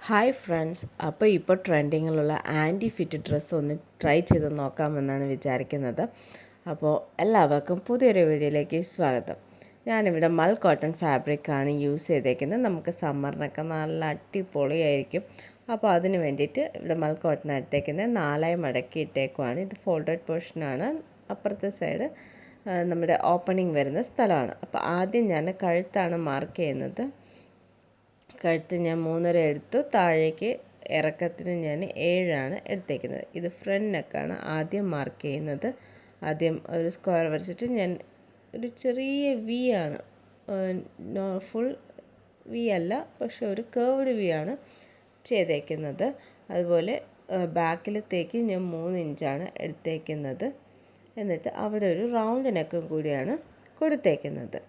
Hi friends, അപ്പോൾ ഇപ്പോൾ ട്രെൻഡിങ്ങിലുള്ള anti fit dress ഒന്ന് ട്രൈ ചെയ്ത് നോക്കാമെന്നാണ് വിചാരിക്കുന്നത്. അപ്പോൾ എല്ലാവർക്കും പുതിയൊരു വീഡിയോയിലേക്ക് സ്വാഗതം. ഞാനിവിടെ മൽ കോട്ടൺ ഫാബ്രിക്കാണ് യൂസ് ചെയ്തേക്കുന്നത്. നമുക്ക് സമ്മറിനൊക്കെ നല്ല അടിപൊളിയായിരിക്കും. അപ്പോൾ അതിന് വേണ്ടിയിട്ട് ഇവിടെ മൽ കോട്ടൺ എടുത്തേക്കുന്നത് 4 മടക്കി ഇട്ടേക്കുവാണ്. ഇത് ഫോൾഡഡ് പോർഷനാണ്. അപ്പുറത്തെ സൈഡ് നമ്മുടെ ഓപ്പണിംഗ് വരുന്ന സ്ഥലമാണ്. അപ്പോൾ ആദ്യം ഞാൻ കഴുത്താണ് മാർക്ക് ചെയ്യുന്നത്. കഴുത്ത് ഞാൻ 3.5 എടുത്തു. താഴേക്ക് ഇറക്കത്തിന് ഞാൻ 7 എടുത്തേക്കുന്നത്. ഇത് ഫ്രണ്ട് നെക്കാണ് ആദ്യം മാർക്ക് ചെയ്യുന്നത്. ആദ്യം ഒരു സ്ക്വയർ വരച്ചിട്ട് ഞാൻ ഒരു ചെറിയ വി ആണ്, ഫുൾ വി അല്ല, പക്ഷെ ഒരു കേർവ്ഡ് വി ആണ് ചെയ്തേക്കുന്നത്. അതുപോലെ ബാക്കിലത്തേക്ക് ഞാൻ 3 ഇഞ്ചാണ് എടുത്തേക്കുന്നത്. എന്നിട്ട് അവിടെ ഒരു റൗണ്ട് നെക്കും കൂടിയാണ് കൊടുത്തേക്കുന്നത്.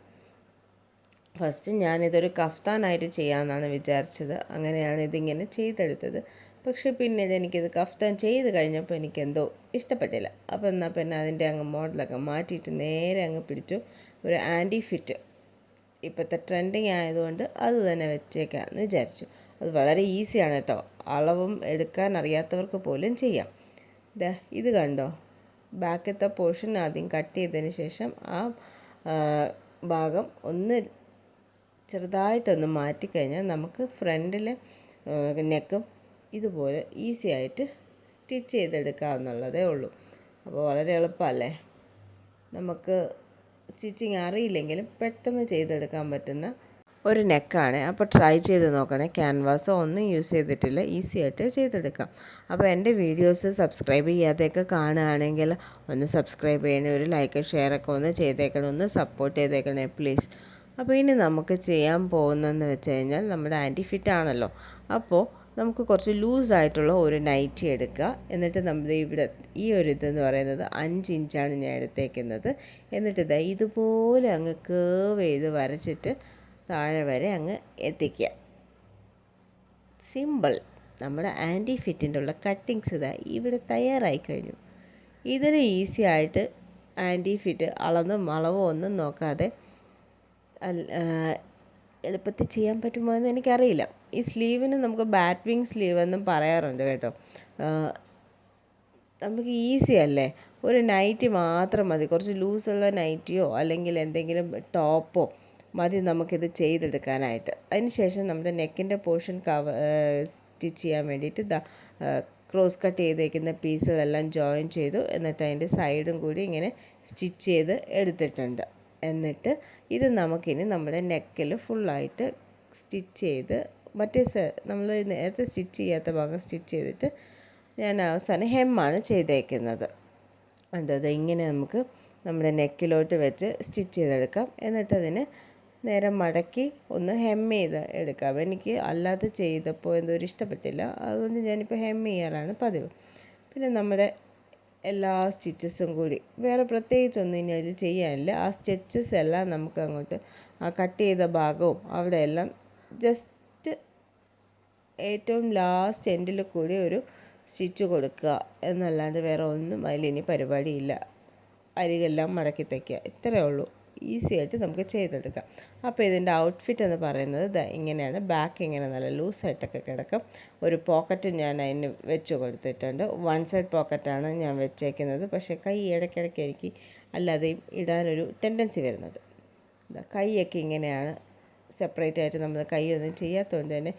ഫസ്റ്റ് ഞാനിതൊരു കഫ്താനായിട്ട് ചെയ്യാമെന്നാണ് വിചാരിച്ചത്. അങ്ങനെയാണ് ഇതിങ്ങനെ ചെയ്തെടുത്തത്. പക്ഷേ പിന്നെ എനിക്കിത് കഫ്താൻ ചെയ്ത് കഴിഞ്ഞപ്പോൾ എനിക്കെന്തോ ഇഷ്ടപ്പെട്ടില്ല. അപ്പോൾ എന്നാൽ പിന്നെ അതിൻ്റെ അങ്ങ് മോഡലൊക്കെ മാറ്റിയിട്ട് നേരെ അങ്ങ് പിടിച്ചു ഒരു ആൻറ്റി ഫിറ്റ്. ഇപ്പോഴത്തെ ട്രെൻഡിങ് ആയതുകൊണ്ട് അത് തന്നെ വെച്ചേക്കാമെന്ന് വിചാരിച്ചു. അത് വളരെ ഈസിയാണ് കേട്ടോ. അളവും എടുക്കാൻ അറിയാത്തവർക്ക് പോലും ചെയ്യാം. ഇത് കണ്ടോ, ബാക്കത്തെ പോർഷൻ ആദ്യം കട്ട് ചെയ്തതിന് ശേഷം ആ ഭാഗം ഒന്ന് ചെറുതായിട്ടൊന്ന് മാറ്റിക്കഴിഞ്ഞാൽ നമുക്ക് ഫ്രണ്ടിലെ നെക്കും ഇതുപോലെ ഈസി ആയിട്ട് സ്റ്റിച്ച് ചെയ്തെടുക്കാവുന്നതേ ഉള്ളൂ. അപ്പോൾ വളരെ എളുപ്പമല്ലേ. നമുക്ക് സ്റ്റിച്ചിങ് അറിയില്ലെങ്കിലും പെട്ടെന്ന് ചെയ്തെടുക്കാൻ പറ്റുന്ന ഒരു നെക്കാണ്. അപ്പോൾ ട്രൈ ചെയ്ത് നോക്കണേ. ക്യാൻവാസോ ഒന്നും യൂസ് ചെയ്തിട്ടില്ല, ഈസി ആയിട്ട് ചെയ്തെടുക്കാം. അപ്പോൾ എൻ്റെ വീഡിയോസ് സബ്സ്ക്രൈബ് ചെയ്യാതെയൊക്കെ കാണുകയാണെങ്കിൽ ഒന്ന് സബ്സ്ക്രൈബ് ചെയ്യണേ, ഒരു ലൈക്ക് ഷെയറൊക്കെ ഒന്ന് ചെയ്തേക്കണം, ഒന്ന് സപ്പോർട്ട് ചെയ്തേക്കണേ പ്ലീസ്. അപ്പോൾ ഇനി നമുക്ക് ചെയ്യാൻ പോകുന്നതെന്ന് വെച്ച് കഴിഞ്ഞാൽ നമ്മുടെ ആൻറ്റി ഫിറ്റ് ആണല്ലോ. അപ്പോൾ നമുക്ക് കുറച്ച് ലൂസായിട്ടുള്ള ഒരു നൈറ്റി എടുക്കുക. എന്നിട്ട് നമ്മൾ ഇവിടെ ഈ ഒരു ഇതെന്ന് പറയുന്നത് 5 ഇഞ്ചാണ് ഞാൻ എടുത്തേക്കുന്നത്. എന്നിട്ട് ഇതുപോലെ അങ്ങ് കേർവ് ചെയ്ത് വരച്ചിട്ട് താഴെ വരെ അങ്ങ് എത്തിക്കുക. സിമ്പിൾ. നമ്മുടെ ആൻറ്റി ഫിറ്റിൻ്റെ ഉള്ള കട്ടിങ്സ് ഇവിടെ തയ്യാറായി കഴിഞ്ഞു. ഇതിന് ഈസി ആയിട്ട് ആൻറ്റി ഫിറ്റ് അളവോ ഒന്നും നോക്കാതെ എളുപ്പത്തിൽ ചെയ്യാൻ പറ്റുമോ എന്ന് എനിക്കറിയില്ല. ഈ സ്ലീവിന് നമുക്ക് ബാറ്റ് വിങ് സ്ലീവ് എന്നും പറയാറുണ്ട് കേട്ടോ. നമുക്ക് ഈസി അല്ലേ. ഒരു നൈറ്റി മാത്രം മതി, കുറച്ച് ലൂസുള്ള നൈറ്റിയോ അല്ലെങ്കിൽ എന്തെങ്കിലും ടോപ്പോ മതി നമുക്കിത് ചെയ്തെടുക്കാനായിട്ട്. അതിന് ശേഷം നമ്മുടെ നെക്കിൻ്റെ പോർഷൻ സ്റ്റിച്ച് ചെയ്യാൻ വേണ്ടിയിട്ട് ക്രോസ് കട്ട് ചെയ്തേക്കുന്ന പീസുകളെല്ലാം ജോയിൻ ചെയ്തു. എന്നിട്ട് അതിൻ്റെ സൈഡും കൂടി ഇങ്ങനെ സ്റ്റിച്ച് ചെയ്ത് എടുത്തിട്ടുണ്ട്. എന്നിട്ട് ഇത് നമുക്കിനി നമ്മുടെ നെക്കിൽ ഫുള്ളായിട്ട് സ്റ്റിച്ച് ചെയ്ത് നമ്മൾ നേരത്തെ സ്റ്റിച്ച് ചെയ്യാത്ത ഭാഗം സ്റ്റിച്ച് ചെയ്തിട്ട് ഞാൻ അവസാനം ഹെമ്മാണ് ചെയ്തേക്കുന്നത്. അത് ഇങ്ങനെ നമുക്ക് നമ്മുടെ നെക്കിലോട്ട് വെച്ച് സ്റ്റിച്ച് ചെയ്തെടുക്കാം. എന്നിട്ടതിന് നേരെ മടക്കി ഒന്ന് ഹെം ചെയ്ത് എടുക്കാം. എനിക്ക് അല്ലാതെ ചെയ്തപ്പോൾ എന്തോ ഇഷ്ടപ്പെട്ടില്ല, അതുകൊണ്ട് ഞാനിപ്പോൾ ഹെം ചെയ്യാറാണ് പതിവ്. പിന്നെ നമ്മുടെ എല്ലാ സ്റ്റിച്ചസും കൂടി വേറെ പ്രത്യേകിച്ചൊന്നും ഇനി അതിൽ ചെയ്യാനില്ല. ആ സ്റ്റിച്ചസ് എല്ലാം നമുക്ക് അങ്ങോട്ട് ആ കട്ട് ചെയ്ത ഭാഗവും അവിടെയെല്ലാം ജസ്റ്റ് ഏറ്റവും ലാസ്റ്റ് എൻഡിൽ കൂടി ഒരു സ്റ്റിച്ച് കൊടുക്കുക എന്നല്ലാണ്ട് വേറെ ഒന്നും അതിലിനി പരിപാടിയില്ല. അരികെല്ലാം മടക്കി തയ്ക്കുക, ഇത്രയേ ഉള്ളൂ. ഈസി ആയിട്ട് നമുക്ക് ചെയ്തെടുക്കാം. അപ്പോൾ ഇതിൻ്റെ ഔട്ട്ഫിറ്റ് എന്ന് പറയുന്നത് ഇങ്ങനെയാണ്. ബാക്ക് ഇങ്ങനെ നല്ല ലൂസായിട്ടൊക്കെ കിടക്കും. ഒരു പോക്കറ്റ് ഞാൻ അതിന് വെച്ച് കൊടുത്തിട്ടുണ്ട്. 1 സൈഡ് പോക്കറ്റാണ് ഞാൻ വെച്ചേക്കുന്നത്. പക്ഷേ കൈ ഇടയ്ക്കിടയ്ക്ക് എനിക്ക് അല്ലാതെയും ഇടാനൊരു ടെൻഡൻസി വരുന്നുണ്ട്. കൈയൊക്കെ ഇങ്ങനെയാണ്. സെപ്പറേറ്റ് ആയിട്ട് നമ്മൾ കൈയൊന്നും ചെയ്യാത്തതുകൊണ്ട് തന്നെ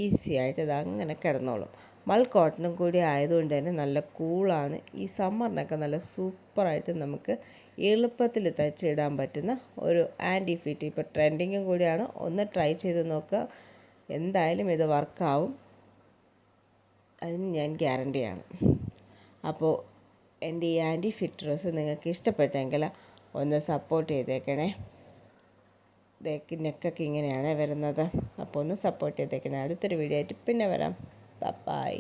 ഈസി ആയിട്ട് ഇത് അങ്ങനെ കിടന്നോളും. മൽ കോട്ടണും കൂടി ആയതുകൊണ്ട് തന്നെ നല്ല കൂളാണ്. ഈ സമ്മറിനൊക്കെ നല്ല സൂപ്പറായിട്ട് നമുക്ക് എളുപ്പത്തിൽ തയ്ച്ചിടാൻ പറ്റുന്ന ഒരു ആൻറ്റി ഫിറ്റ്. ഇപ്പോൾ ട്രെൻഡിങ്ങും കൂടിയാണ്. ഒന്ന് ട്രൈ ചെയ്ത് നോക്കുക, എന്തായാലും ഇത് വർക്കാവും, അതിന് ഞാൻ ഗ്യാരണ്ടിയാണ്. അപ്പോൾ എൻ്റെ ഈ ആൻറ്റി ഫിറ്റ് ഡ്രസ്സ് നിങ്ങൾക്ക് ഇഷ്ടപ്പെട്ടെങ്കിൽ ഒന്ന് സപ്പോർട്ട് ചെയ്തേക്കണേ. നെക്കൊക്കെ ഇങ്ങനെയാണ് വരുന്നത്. അപ്പോൾ ഒന്ന് സപ്പോർട്ട് ചെയ്തേക്കണേ. അടുത്തൊരു വീഡിയോ ആയിട്ട് പിന്നെ വരാം. ബൈ.